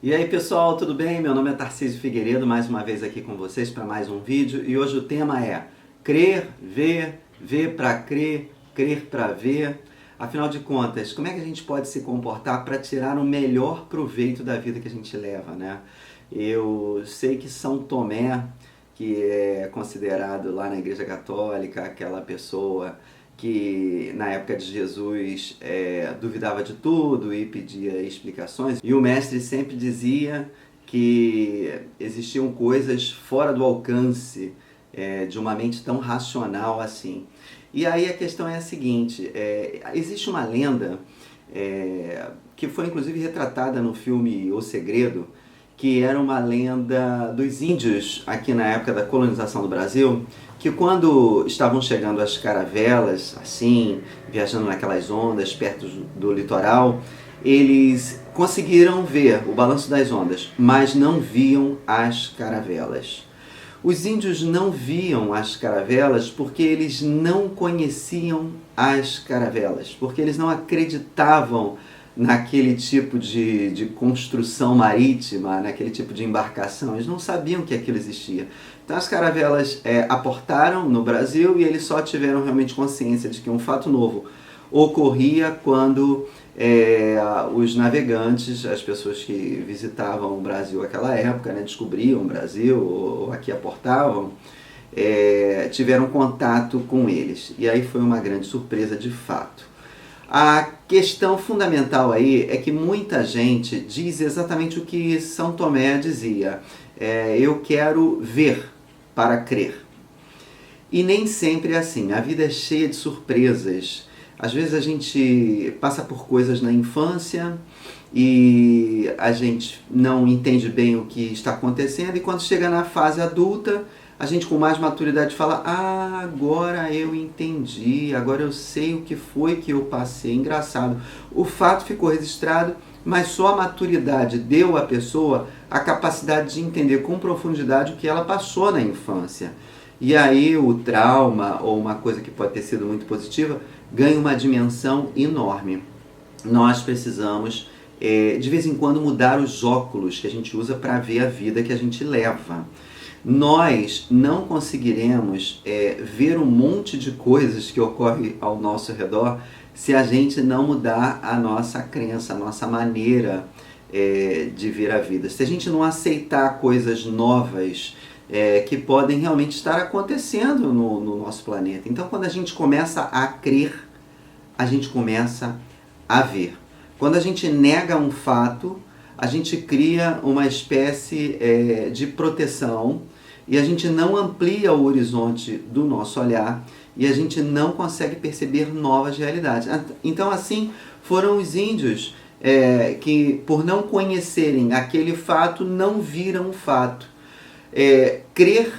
E aí pessoal, tudo bem? Meu nome é Tarcísio Figueiredo, mais uma vez aqui com vocês para mais um vídeo e hoje o tema é crer, ver, ver para crer, crer para ver. Afinal de contas, como é que a gente pode se comportar para tirar o melhor proveito da vida que a gente leva, né? Eu sei que São Tomé, que é considerado lá na Igreja Católica aquela pessoa que na época de Jesus duvidava de tudo e pedia explicações. E o mestre sempre dizia que existiam coisas fora do alcance de uma mente tão racional assim. E aí a questão é a seguinte, existe uma lenda que foi inclusive retratada no filme O Segredo, que era uma lenda dos índios aqui na época da colonização do Brasil, que quando estavam chegando as caravelas, assim, viajando naquelas ondas perto do litoral, eles conseguiram ver o balanço das ondas, mas não viam as caravelas. Os índios não viam as caravelas porque eles não conheciam as caravelas, porque eles não acreditavam naquele tipo de construção marítima, naquele tipo de embarcação. Eles não sabiam que aquilo existia. Então as caravelas aportaram no Brasil e eles só tiveram realmente consciência de que um fato novo ocorria quando os navegantes, as pessoas que visitavam o Brasil naquela época, né, descobriam o Brasil ou aqui aportavam, tiveram contato com eles. E aí foi uma grande surpresa de fato. A questão fundamental aí é que muita gente diz exatamente o que São Tomé dizia. Eu quero ver para crer. E nem sempre é assim. A vida é cheia de surpresas. Às vezes a gente passa por coisas na infância e a gente não entende bem o que está acontecendo, e quando chega na fase adulta, a gente com mais maturidade fala: ah, agora eu entendi, agora eu sei o que foi que eu passei. Engraçado, o fato ficou registrado, mas só a maturidade deu à pessoa a capacidade de entender com profundidade o que ela passou na infância. E aí o trauma, ou uma coisa que pode ter sido muito positiva, ganha uma dimensão enorme. Nós precisamos, de vez em quando, mudar os óculos que a gente usa para ver a vida que a gente leva. Nós não conseguiremos ver um monte de coisas que ocorrem ao nosso redor se a gente não mudar a nossa crença, a nossa maneira de ver a vida. Se a gente não aceitar coisas novas que podem realmente estar acontecendo no nosso planeta. Então, quando a gente começa a crer, a gente começa a ver. Quando a gente nega um fato, a gente cria uma espécie de proteção e a gente não amplia o horizonte do nosso olhar e a gente não consegue perceber novas realidades. Então, assim, foram os índios que, por não conhecerem aquele fato, não viram o fato. Crer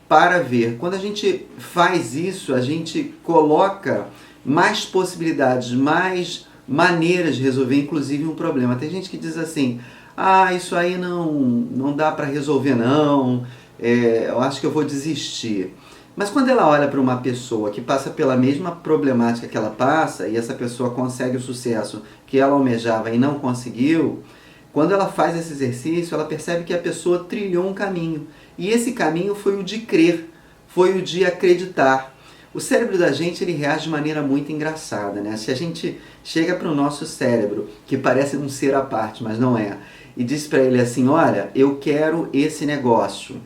para ver. Quando a gente faz isso, a gente coloca mais possibilidades, mais maneiras de resolver, inclusive um problema. Tem gente que diz assim: ah, isso aí não dá para resolver não, eu acho que eu vou desistir. Mas quando ela olha para uma pessoa que passa pela mesma problemática que ela passa, e essa pessoa consegue o sucesso que ela almejava e não conseguiu, quando ela faz esse exercício, ela percebe que a pessoa trilhou um caminho. E esse caminho foi o de crer, foi o de acreditar. O cérebro da gente, ele reage de maneira muito engraçada, né? Se a gente chega para o nosso cérebro, que parece um ser à parte, mas não é, e diz para ele assim: olha, eu quero esse negócio,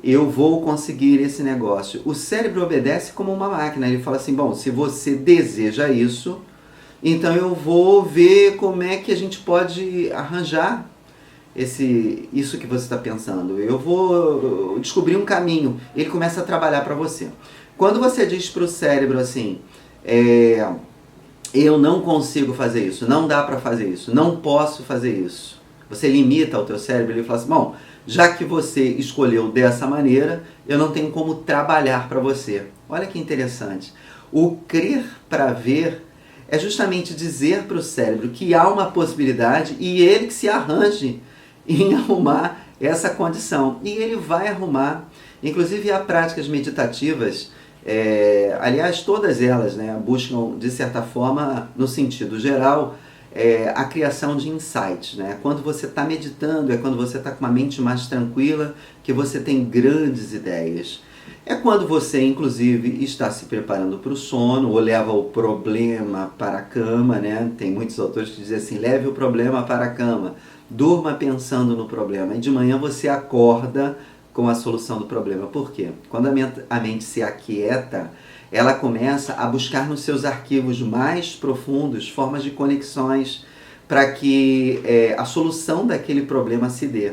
eu vou conseguir esse negócio. O cérebro obedece como uma máquina. Ele fala assim: bom, se você deseja isso, então eu vou ver como é que a gente pode arranjar isso que você está pensando. Eu vou descobrir um caminho. Ele começa a trabalhar para você. Quando você diz para o cérebro assim: eu não consigo fazer isso, não dá para fazer isso, não posso fazer isso, você limita o teu cérebro. Ele fala assim: bom, já que você escolheu dessa maneira, eu não tenho como trabalhar para você. Olha que interessante. O crer para ver é justamente dizer para o cérebro que há uma possibilidade e ele que se arranje em arrumar essa condição. E ele vai arrumar. Inclusive há práticas meditativas, aliás todas elas, né, buscam de certa forma, no sentido geral, a criação de insights, né? Quando você está meditando, é quando você está com uma mente mais tranquila, que você tem grandes ideias. É quando você, inclusive, está se preparando para o sono ou leva o problema para a cama, né? Tem muitos autores que dizem assim, leve o problema para a cama, durma pensando no problema. E de manhã você acorda com a solução do problema. Por quê? Quando a mente se aquieta, ela começa a buscar nos seus arquivos mais profundos formas de conexões para que a solução daquele problema se dê.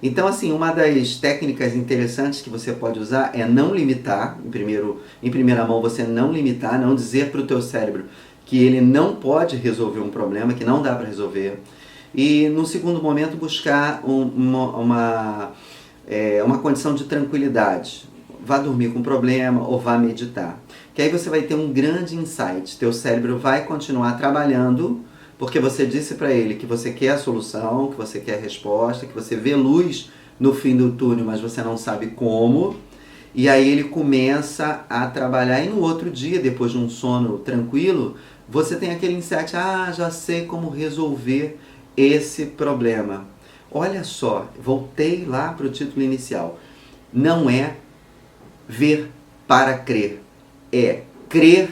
Então, assim, uma das técnicas interessantes que você pode usar é não limitar, em primeira mão você não limitar, não dizer para o teu cérebro que ele não pode resolver um problema, que não dá para resolver. E, no segundo momento, buscar uma condição de tranquilidade. Vá dormir com problema ou vá meditar. Que aí você vai ter um grande insight. Teu cérebro vai continuar trabalhando porque você disse para ele que você quer a solução, que você quer a resposta, que você vê luz no fim do túnel, mas você não sabe como. E aí ele começa a trabalhar e no outro dia, depois de um sono tranquilo, você tem aquele insight, já sei como resolver esse problema. Olha só, voltei lá para o título inicial. Não é ver para crer, é crer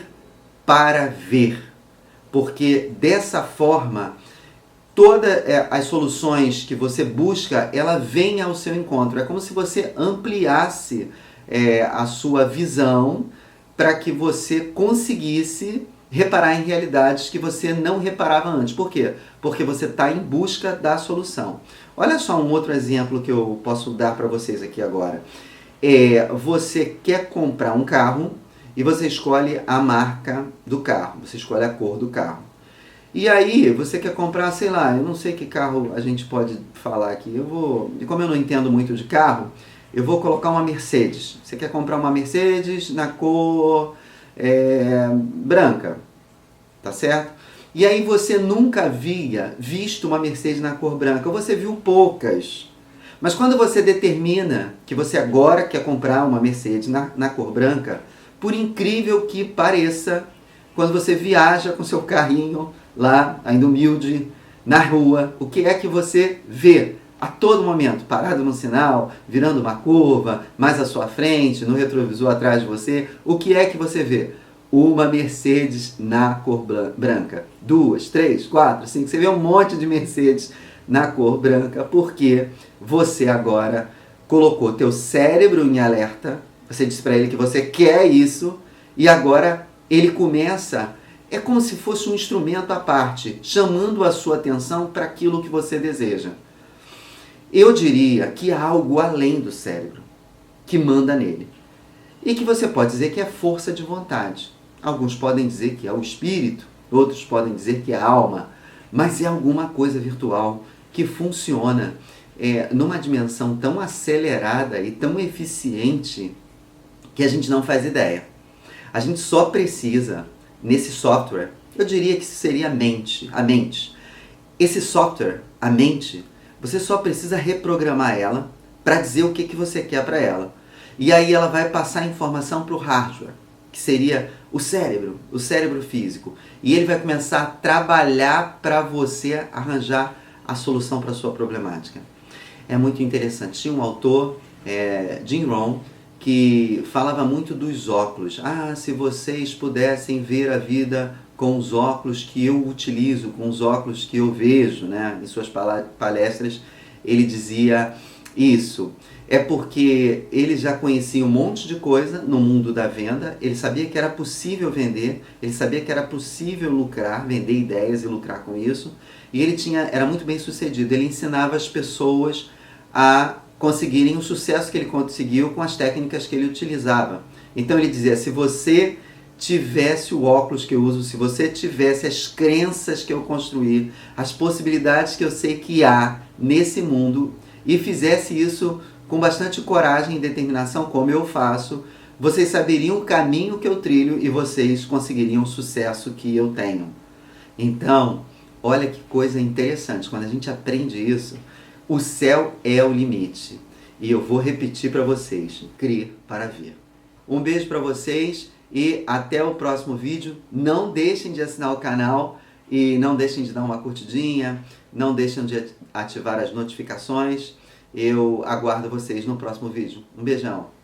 para ver. Porque dessa forma, todas as soluções que você busca, ela vem ao seu encontro. É como se você ampliasse a sua visão para que você conseguisse reparar em realidades que você não reparava antes. Por quê? Porque você está em busca da solução. Olha só um outro exemplo que eu posso dar para vocês aqui agora. Você quer comprar um carro e você escolhe a marca do carro, você escolhe a cor do carro. E aí você quer comprar, sei lá, eu não sei que carro a gente pode falar aqui. E como eu não entendo muito de carro, eu vou colocar uma Mercedes. Você quer comprar uma Mercedes na cor branca, tá certo? E aí você nunca havia visto uma Mercedes na cor branca, ou você viu poucas. Mas quando você determina que você agora quer comprar uma Mercedes na cor branca, por incrível que pareça, quando você viaja com seu carrinho lá, ainda humilde, na rua, o que é que você vê? A todo momento, parado no sinal, virando uma curva, mais à sua frente, no retrovisor atrás de você, o que é que você vê? Uma Mercedes na cor branca. 2, 3, 4, 5, você vê um monte de Mercedes na cor branca, porque você agora colocou teu cérebro em alerta, você disse para ele que você quer isso, e agora ele começa, é como se fosse um instrumento à parte, chamando a sua atenção para aquilo que você deseja. Eu diria que há algo além do cérebro, que manda nele. E que você pode dizer que é força de vontade. Alguns podem dizer que é o espírito, outros podem dizer que é a alma, mas é alguma coisa virtual que funciona numa dimensão tão acelerada e tão eficiente que a gente não faz ideia. A gente só precisa, nesse software, eu diria que seria a mente. Esse software, a mente, você só precisa reprogramar ela para dizer o que você quer para ela. E aí ela vai passar a informação para o hardware, que seria o cérebro físico. E ele vai começar a trabalhar para você arranjar a solução para a sua problemática. É muito interessante. Tinha um autor, Jim Rohn, que falava muito dos óculos. Se vocês pudessem ver a vida com os óculos que eu utilizo, com os óculos que eu vejo, né? Em suas palestras, ele dizia isso. É porque ele já conhecia um monte de coisa no mundo da venda, ele sabia que era possível vender, ele sabia que era possível lucrar, vender ideias e lucrar com isso, e ele era muito bem sucedido. Ele ensinava as pessoas a conseguirem o sucesso que ele conseguiu com as técnicas que ele utilizava. Então ele dizia, se você tivesse o óculos que eu uso, se você tivesse as crenças que eu construí, as possibilidades que eu sei que há nesse mundo, e fizesse isso com bastante coragem e determinação, como eu faço, vocês saberiam o caminho que eu trilho e vocês conseguiriam o sucesso que eu tenho. Então, olha que coisa interessante, quando a gente aprende isso, o céu é o limite. E eu vou repetir para vocês, crer para ver. Um beijo para vocês e até o próximo vídeo. Não deixem de assinar o canal E não deixem de dar uma curtidinha, não deixem de ativar as notificações. Eu aguardo vocês no próximo vídeo. Um beijão!